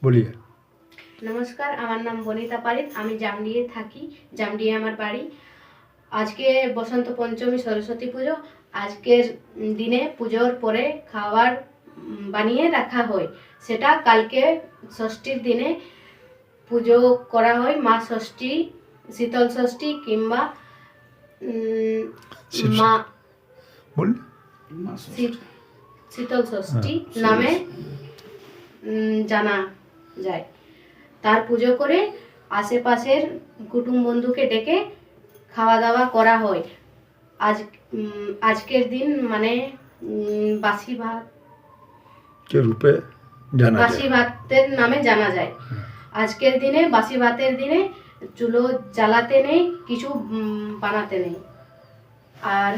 বলিয়ে। নমস্কার, আমার নাম বনিতা পারিক। আমি জামডিয়ে থাকি। জামডিয়ে আমার বাড়ি। আজকে বসন্ত পঞ্চমী, সরস্বতী পুজো। আজকের দিনে পুজোর পরে খাবার বানিয়ে রাখা হয়। সেটা কালকে ষষ্ঠীর দিনে পুজো করা হয়। মা ষষ্ঠী, শীতল ষষ্ঠী কিংবা মা শীতল ষষ্ঠী নামে জানা যায়। তার পুজো করে আশেপাশের কুটুম বন্ধুকে ডেকে খাওয়া দাওয়া করা হয়। আজকের দিন মানে বাসি ভাত রূপে জানা বাসি ভাতের নামে জানা যায়। আজকের দিনে বাসি ভাতের দিনে চুলো জ্বালাতে নেই, কিছু বানাতে নেই। আর